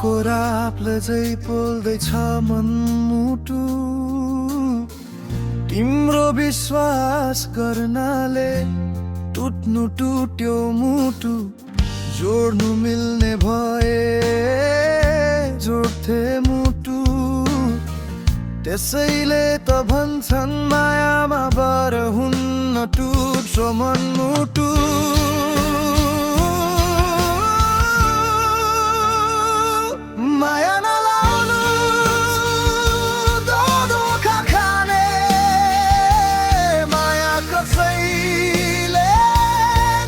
को रापले झै पोल्दैछ मन मुटु तिम्रो विश्वास गर्नाले टुट्नु टुट्यो मुटु जोड्नु मिल्ने भए जोड्थे मुटु त्यसैले त भन्छन् मायामा बर हुन्न टुट्छ मन मुटु माया नलाउनु धोखा खाने माया कसैले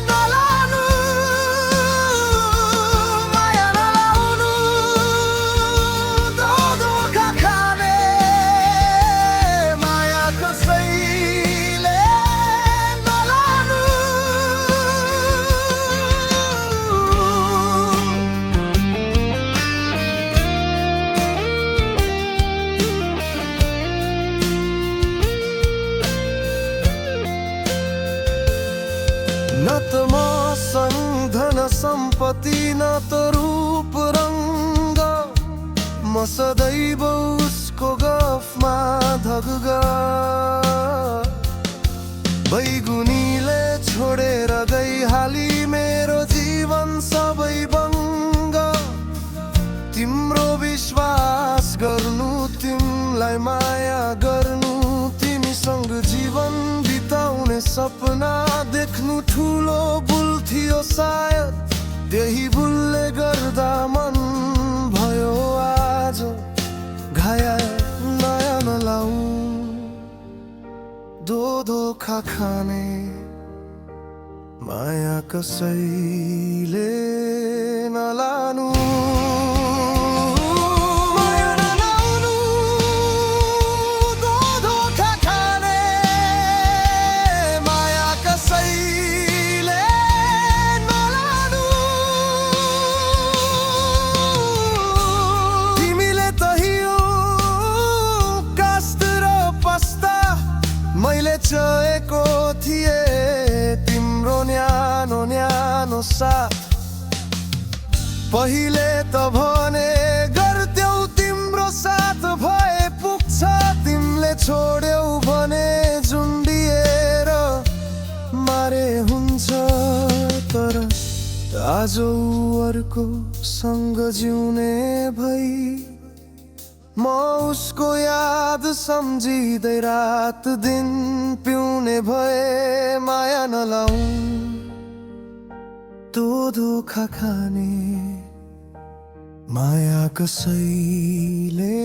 नलाउनु माया नलाउनु धोखा खाने माया कसैले नलाउनु न त मसँग धन सम्पत्ति न त रूप रङ्ग म सदैव उसको गफमा धगुग बैगुनीले छोडेर गइहाली मेरो जीवन सबै बङ्ग तिम्रो विश्वास गर्नु तिमीलाई माया गर्नु तिमीसँग जीवन बिताउने सपना देख्नु ठुलो भुल थियो सायद त्यही भुलले गर्दा मन भयो आज घायल नयाँ नलाऊ धोखा खाने माया कसैले नलानु मैले चाहेको थिए तिम्रो न्यानो न्यानो साथ पहिले त भने गर्थ्यौ तिम्रो साथ भए पुग्छ तिमीले छोड्यौ भने झुन्डिएर मारे हुन्छ तर आज अर्को सँग जिउने भई म उसको याद सम्झिँदै रात दिन पिउने भए माया नलाऊ धोखा खाने माया कसैले